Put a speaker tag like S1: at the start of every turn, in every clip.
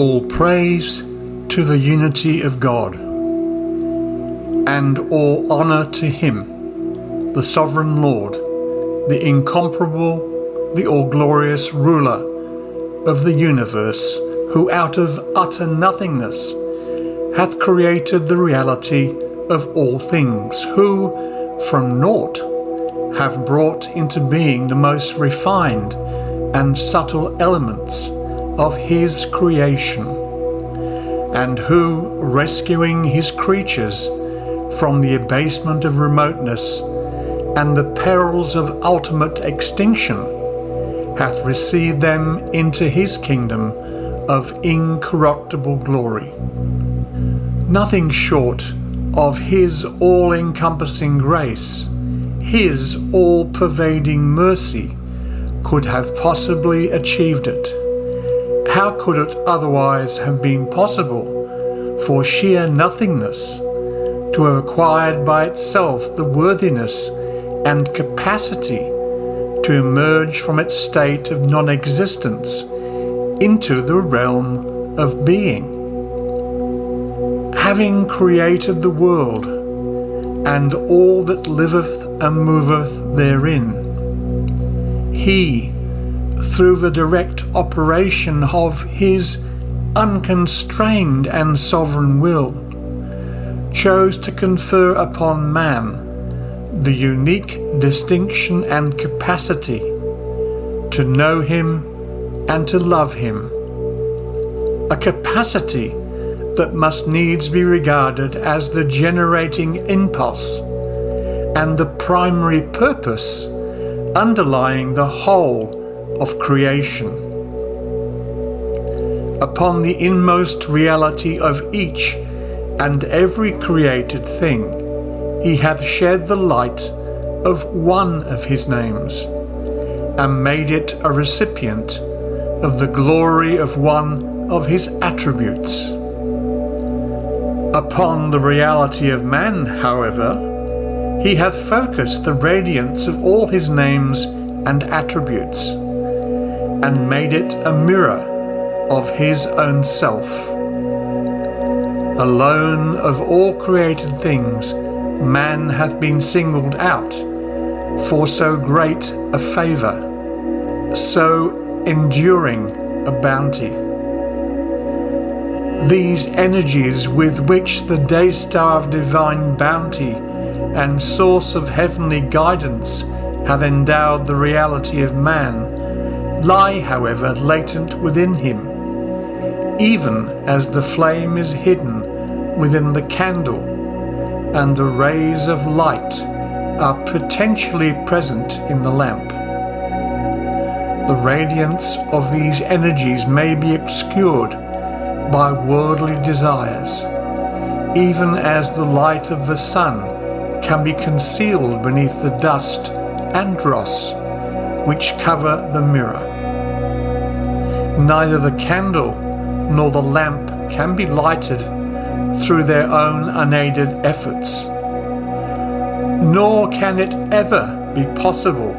S1: All praise to the unity of God, and all honour to Him, the Sovereign Lord, the incomparable, the all-glorious ruler of the universe, who out of utter nothingness hath created the reality of all things, who from naught have brought into being the most refined and subtle elements of His creation, and who, rescuing His creatures from the abasement of remoteness and the perils of ultimate extinction, hath received them into His kingdom of incorruptible glory. Nothing short of His all-encompassing grace, His all-pervading mercy, could have possibly achieved it. How could it otherwise have been possible for sheer nothingness to have acquired by itself the worthiness and capacity to emerge from its state of non-existence into the realm of being? Having created the world and all that liveth and moveth therein, He, through the direct operation of His unconstrained and sovereign will, chose to confer upon man the unique distinction and capacity to know Him and to love Him, a capacity that must needs be regarded as the generating impulse and the primary purpose underlying the whole of creation. Upon the inmost reality of each and every created thing, He hath shed the light of one of His names, and made it a recipient of the glory of one of His attributes. Upon the reality of man, however, He hath focused the radiance of all His names and attributes, and made it a mirror of His own self. Alone of all created things, man hath been singled out for so great a favour, so enduring a bounty. These energies with which the day star of divine bounty and source of heavenly guidance hath endowed the reality of man lie, however, latent within him, even as the flame is hidden within the candle, and the rays of light are potentially present in the lamp. The radiance of these energies may be obscured by worldly desires, even as the light of the sun can be concealed beneath the dust and dross which cover the mirror. Neither the candle nor the lamp can be lighted through their own unaided efforts, nor can it ever be possible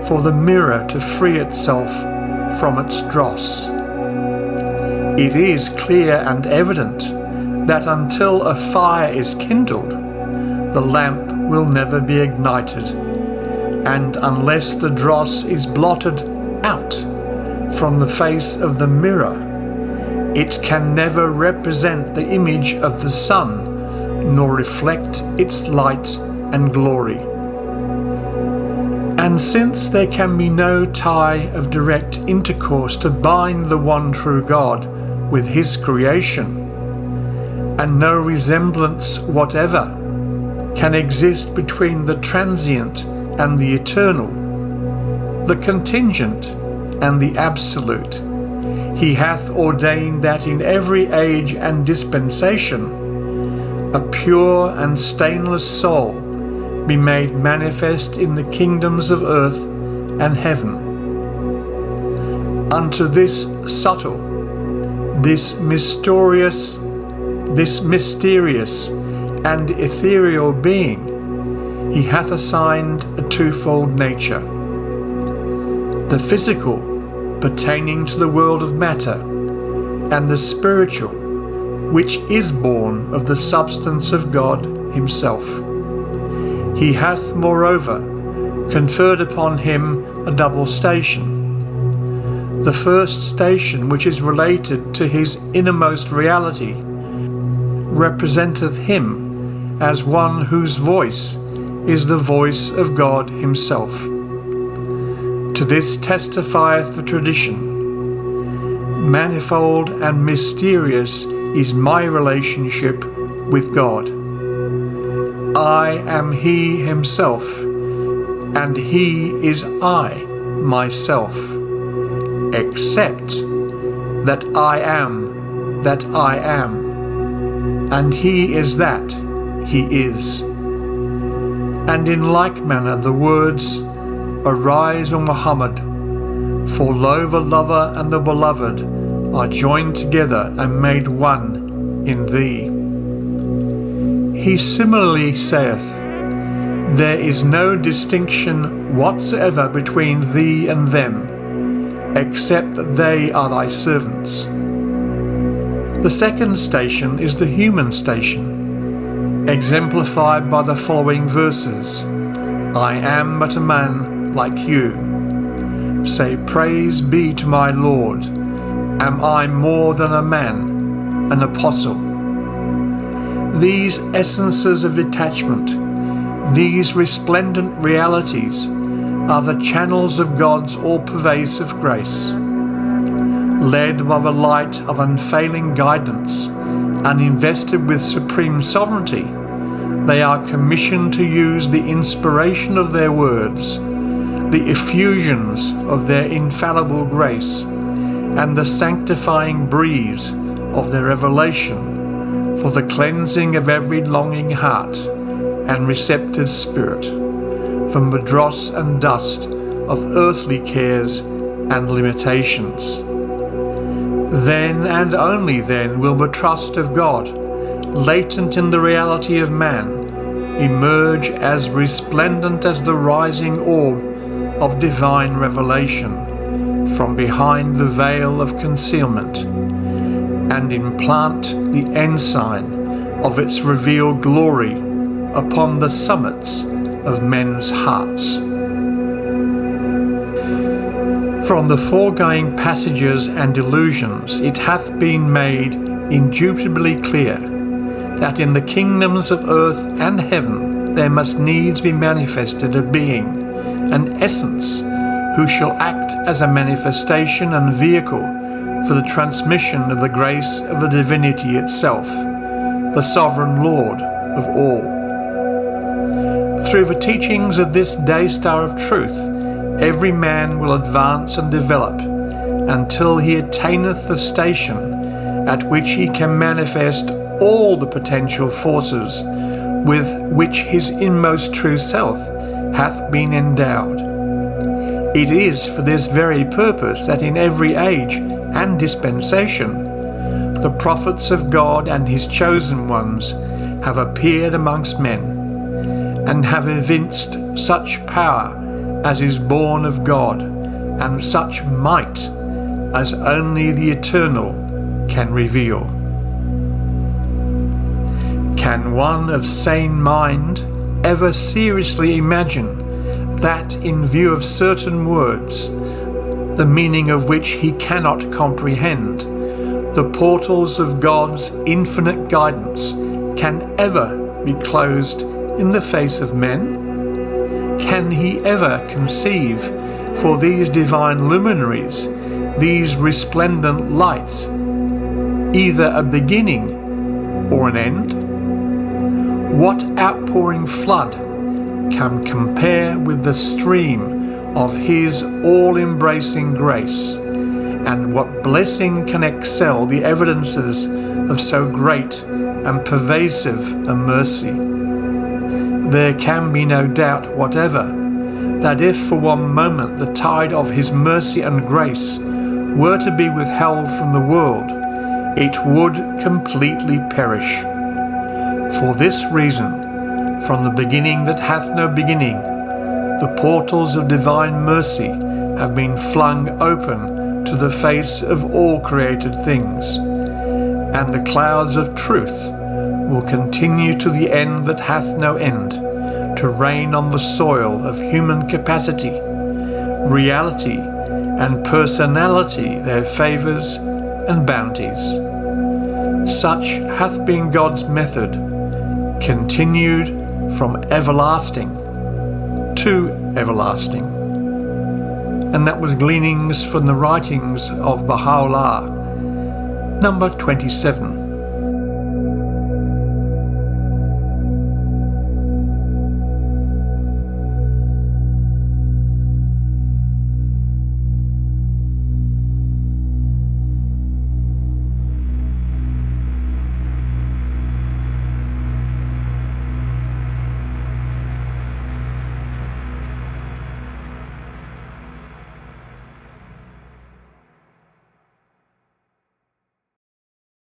S1: for the mirror to free itself from its dross. It is clear and evident that until a fire is kindled, the lamp will never be ignited, and unless the dross is blotted out from the face of the mirror, it can never represent the image of the sun, nor reflect its light and glory. And since there can be no tie of direct intercourse to bind the one true God with His creation, and no resemblance whatever can exist between the transient and the eternal, the contingent and the absolute, He hath ordained that in every age and dispensation a pure and stainless soul be made manifest in the kingdoms of earth and heaven. Unto this subtle, this mysterious and ethereal being He hath assigned a twofold nature: the physical, pertaining to the world of matter, and the spiritual, which is born of the substance of God himself. He hath moreover conferred upon him a double station. The first station, which is related to his innermost reality, representeth him as one whose voice is the voice of God himself. To this testifieth the tradition. Manifold and mysterious is my relationship with God. I am He himself, and He is I myself, except that I am that I am, and He is that He is. And in like manner the words, Arise, O Muhammad, for lo, the lover and the beloved are joined together and made one in thee. He similarly saith, There is no distinction whatsoever between thee and them, except that they are thy servants. The second station is the human station, exemplified by the following verses. I am but a man like you. Say, Praise be to my Lord. Am I more than a man, an apostle? These essences of detachment, these resplendent realities, are the channels of God's all-pervasive grace. Led by the light of unfailing guidance and invested with supreme sovereignty, they are commissioned to use the inspiration of their words, the effusions of their infallible grace, and the sanctifying breeze of their revelation for the cleansing of every longing heart and receptive spirit from the dross and dust of earthly cares and limitations. Then and only then will the trust of God, latent in the reality of man, emerge as resplendent as the rising orb of divine revelation from behind the veil of concealment, and implant the ensign of its revealed glory upon the summits of men's hearts. From the foregoing passages and allusions it hath been made indubitably clear that in the kingdoms of earth and heaven there must needs be manifested a being, an essence, who shall act as a manifestation and vehicle for the transmission of the grace of the divinity itself, the sovereign Lord of all. Through the teachings of this day star of truth, every man will advance and develop until he attaineth the station at which he can manifest all the potential forces with which his inmost true self hath been endowed. It is for this very purpose that in every age and dispensation the prophets of God and his chosen ones have appeared amongst men, and have evinced such power as is born of God, and such might as only the Eternal can reveal. Can one of sane mind ever seriously imagine that, in view of certain words, the meaning of which he cannot comprehend, the portals of God's infinite guidance can ever be closed in the face of men? Can he ever conceive for these divine luminaries, these resplendent lights, either a beginning or an end? What outpouring flood can compare with the stream of his all-embracing grace? And what blessing can excel the evidences of so great and pervasive a mercy? There can be no doubt whatever that if for one moment the tide of his mercy and grace were to be withheld from the world, it would completely perish. For this reason, from the beginning that hath no beginning, the portals of divine mercy have been flung open to the face of all created things, and the clouds of truth will continue to the end that hath no end, to rain on the soil of human capacity, reality, and personality their favours and bounties. Such hath been God's method, continued from everlasting to everlasting. And that was Gleanings from the writings of Baha'u'llah, number 27.